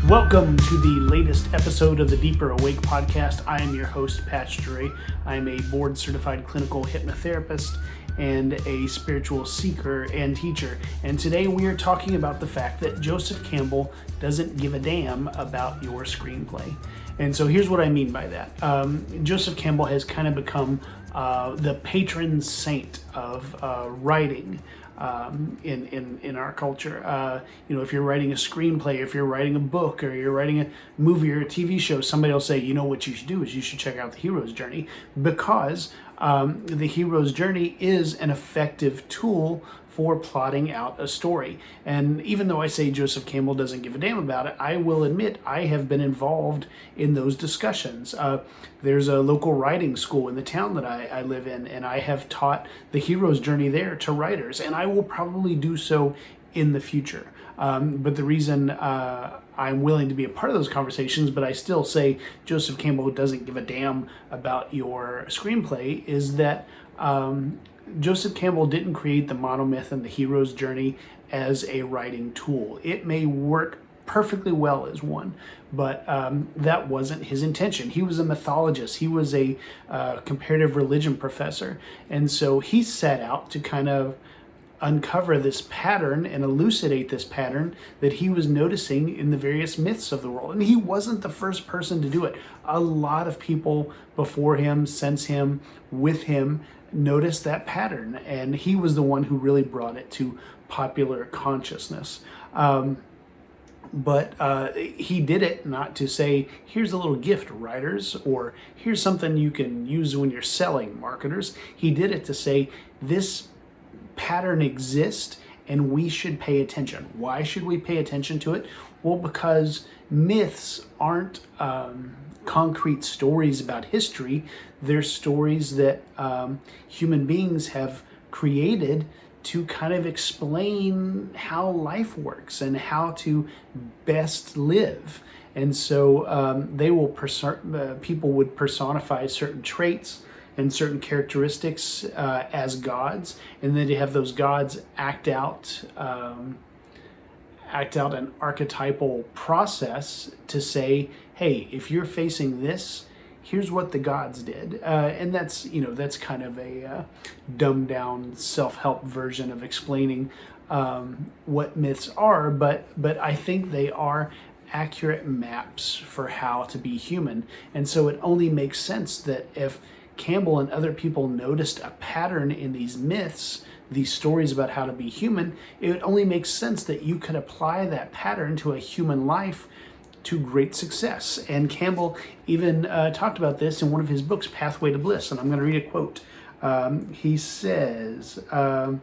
Welcome to the latest episode of the Deeper Awake podcast. I am your host, Drury. I am a board-certified clinical hypnotherapist and a spiritual seeker and teacher. And today we are talking about the fact that Joseph Campbell doesn't give a damn about your screenplay. And so here's what I mean by that. Joseph Campbell has kind of become the patron saint of writing. In our culture, if you're writing a screenplay, if you're writing a book, or you're writing a movie or a TV show, somebody will say, what you should do is you should check out the hero's journey, because the hero's journey is an effective tool for plotting out a story. And even though I say Joseph Campbell doesn't give a damn about it, I will admit I have been involved in those discussions. There's a local writing school in the town that I live in, and I have taught the hero's journey there to writers, and I will probably do so in the future. But the reason I'm willing to be a part of those conversations, but I still say Joseph Campbell doesn't give a damn about your screenplay, is that Joseph Campbell didn't create the Monomyth and the hero's journey as a writing tool. It may work perfectly well as one, but that wasn't his intention. He was a mythologist. He was a comparative religion professor. And so he set out to kind of uncover this pattern and elucidate this pattern that he was noticing in the various myths of the world. And he wasn't the first person to do it. A lot of people before him, since him, with him, noticed that pattern, and he was the one who really brought it to popular consciousness. But he did it not to say, here's a little gift, writers, or here's something you can use when you're selling, marketers. He did it to say, this pattern exists and we should pay attention. Why should we pay attention to it? Well, because myths aren't concrete stories about history. They're stories that human beings have created to kind of explain how life works and how to best live. And so they will people would personify certain traits and certain characteristics as gods, and then they have those gods act out an archetypal process to say, hey, if you're facing this, here's what the gods did. And that's kind of a dumbed down self-help version of explaining what myths are, but I think they are accurate maps for how to be human. And so it only makes sense that if Campbell and other people noticed a pattern in these myths, these stories about how to be human, it only makes sense that you could apply that pattern to a human life to great success. And Campbell even talked about this in one of his books, Pathway to Bliss, and I'm going to read a quote. He says, I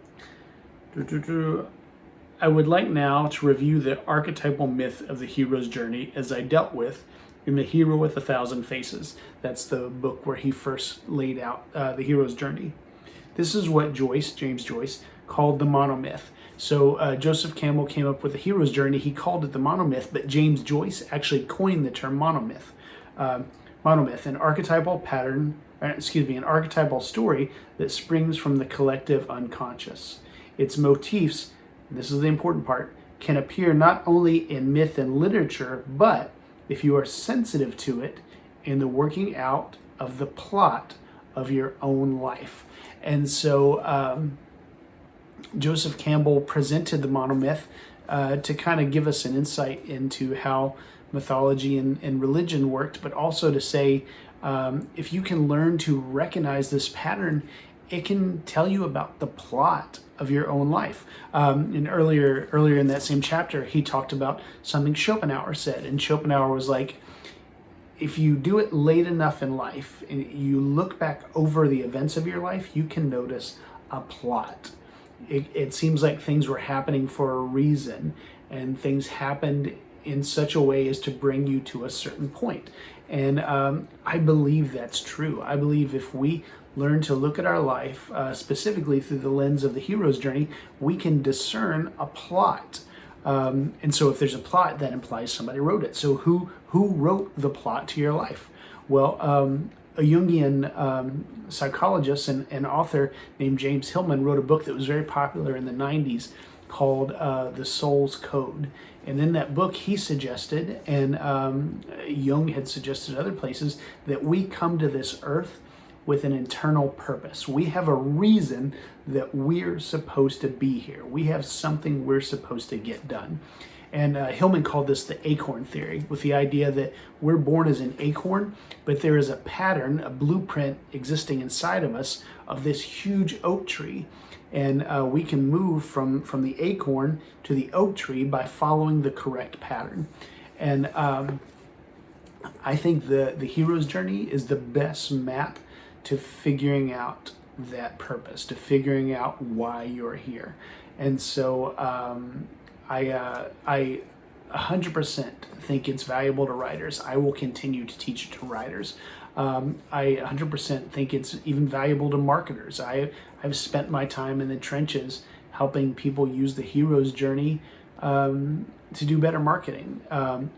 would like now to review the archetypal myth of the hero's journey as I dealt with in The Hero with 1,000 Faces. That's the book where he first laid out the hero's journey. This is what James Joyce, called the monomyth. So Joseph Campbell came up with the hero's journey. He called it the monomyth, but James Joyce actually coined the term monomyth. Monomyth, an archetypal story that springs from the collective unconscious. Its motifs, this is the important part, can appear not only in myth and literature, but if you are sensitive to it, in the working out of the plot of your own life. And so Joseph Campbell presented the monomyth to kind of give us an insight into how mythology and religion worked, but also to say, if you can learn to recognize this pattern, it can tell you about the plot of your own life. And earlier in that same chapter, he talked about something Schopenhauer said, and Schopenhauer was like, if you do it late enough in life and you look back over the events of your life, you can notice a plot. It seems like things were happening for a reason, and things happened in such a way as to bring you to a certain point. And I believe that's true. I believe if we learn to look at our life, specifically through the lens of the hero's journey, we can discern a plot. And so if there's a plot, that implies somebody wrote it. So who wrote the plot to your life? Well, a Jungian psychologist and author named James Hillman wrote a book that was very popular in the 90s called The Soul's Code. And in that book, he suggested, and Jung had suggested other places, that we come to this earth with an internal purpose. We have a reason that we're supposed to be here. We have something we're supposed to get done. And Hillman called this the Acorn Theory, with the idea that we're born as an acorn, but there is a pattern, a blueprint existing inside of us of this huge oak tree. And we can move from the acorn to the oak tree by following the correct pattern. And I think the hero's journey is the best map to figuring out that purpose, to figuring out why you're here. And so I 100% think it's valuable to writers. I will continue to teach it to writers. I 100% think it's even valuable to marketers. I've spent my time in the trenches helping people use the hero's journey to do better marketing.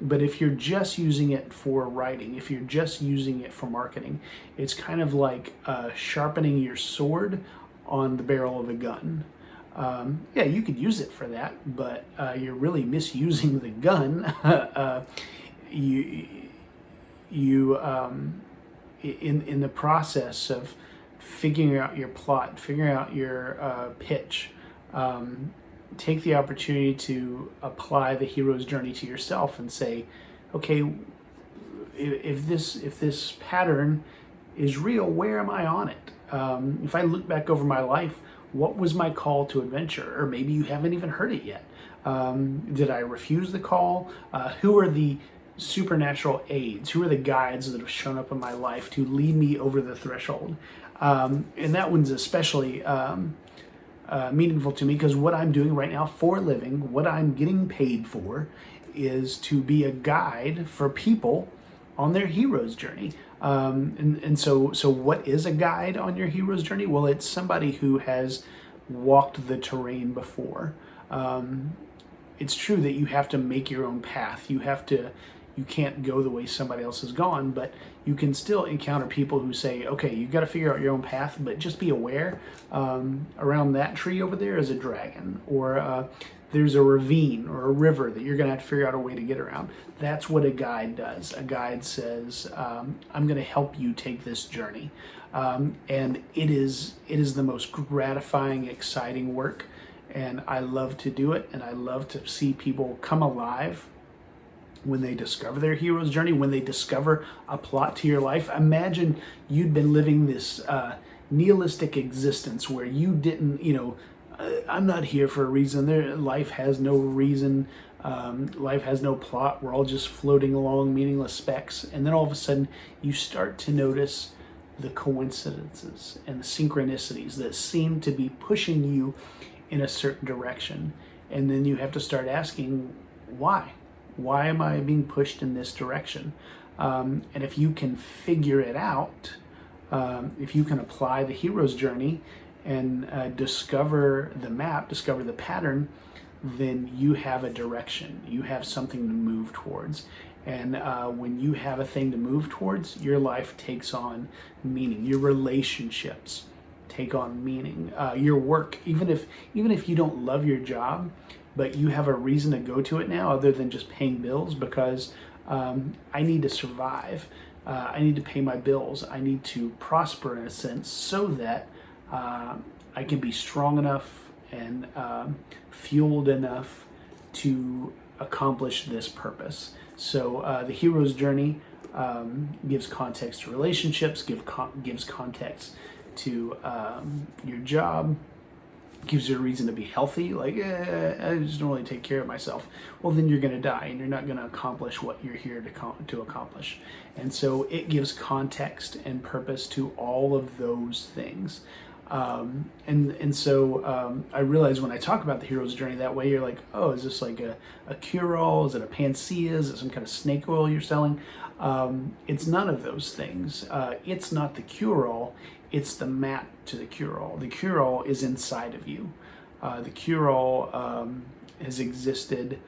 But if you're just using it for writing, if you're just using it for marketing, it's kind of like sharpening your sword on the barrel of a gun. Yeah, you could use it for that, but you're really misusing the gun. In the process of figuring out your plot, figuring out your pitch, take the opportunity to apply the hero's journey to yourself and say, okay, if this pattern is real, where am I on it? If I look back over my life, what was my call to adventure? Or maybe you haven't even heard it yet. Did I refuse the call? Who are the supernatural aids? Who are the guides that have shown up in my life to lead me over the threshold? And that one's especially meaningful to me, because what I'm doing right now for a living, what I'm getting paid for, is to be a guide for people on their hero's journey. So what is a guide on your hero's journey? Well, it's somebody who has walked the terrain before. It's true that you have to make your own path. You can't go the way somebody else has gone, but you can still encounter people who say, okay, you've got to figure out your own path, but just be aware, around that tree over there is a dragon, or there's a ravine or a river that you're going to have to figure out a way to get around. That's what a guide does. A guide says, I'm going to help you take this journey. And it is the most gratifying, exciting work. And I love to do it. And I love to see people come alive when they discover their hero's journey, when they discover a plot to your life. Imagine you'd been living this nihilistic existence where you didn't, I'm not here for a reason. Life has no reason. Life has no plot. We're all just floating along, meaningless specks. And then all of a sudden, you start to notice the coincidences and the synchronicities that seem to be pushing you in a certain direction. And then you have to start asking, why? Why am I being pushed in this direction? And if you can figure it out, if you can apply the hero's journey and discover the map, discover the pattern, then you have a direction. You have something to move towards. And when you have a thing to move towards, your life takes on meaning. Your relationships take on meaning. Your work, even if you don't love your job, but you have a reason to go to it now other than just paying bills, because I need to survive. I need to pay my bills. I need to prosper in a sense so that I can be strong enough and fueled enough to accomplish this purpose. So the hero's journey gives context to relationships, gives context to your job, gives you a reason to be healthy. Like, I just don't really take care of myself. Well, then you're going to die, and you're not going to accomplish what you're here to accomplish. And so it gives context and purpose to all of those things. So I realize when I talk about the hero's journey that way, you're like, oh, is this like a cure-all? Is it a panacea? Is it some kind of snake oil you're selling? It's none of those things. It's not the cure-all. It's the map to the cure-all. The cure-all is inside of you. The cure-all has existed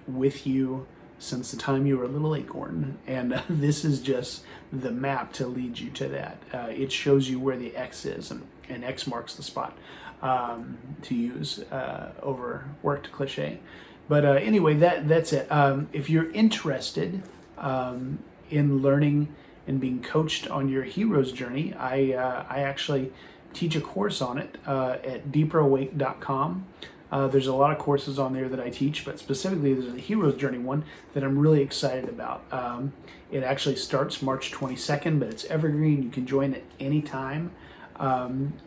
with you since the time you were a little acorn, and this is just the map to lead you to that. It shows you where the X is, and X marks the spot. to use overworked cliche. But anyway, that's it. If you're interested in learning and being coached on your hero's journey, I actually teach a course on it at deeperawake.com. There's a lot of courses on there that I teach, but specifically there's a hero's journey one that I'm really excited about. It actually starts March 22nd, but it's evergreen. You can join at any time.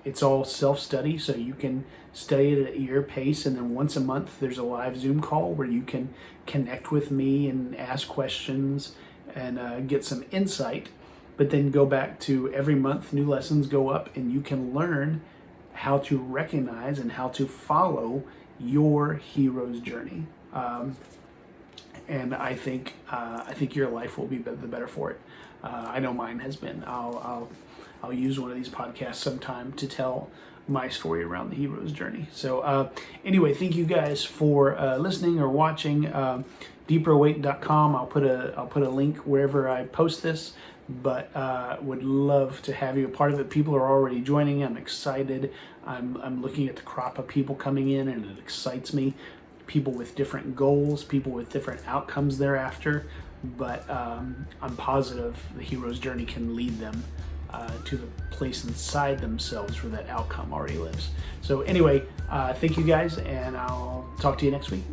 It's all self-study, so you can study it at your pace, and then once a month there's a live Zoom call where you can connect with me and ask questions and get some insight. But then go back to every month, new lessons go up, and you can learn how to recognize and how to follow your hero's journey. And I think your life will be the better for it. I know mine has been. I'll use one of these podcasts sometime to tell my story around the hero's journey. So anyway, thank you guys for listening or watching. Deeperawake.com. I'll put a link wherever I post this. But would love to have you a part of it. People are already joining. I'm excited. I'm looking at the crop of people coming in, and it excites me. People with different goals, people with different outcomes thereafter. But I'm positive the hero's journey can lead them to the place inside themselves where that outcome already lives. So anyway, thank you guys, and I'll talk to you next week.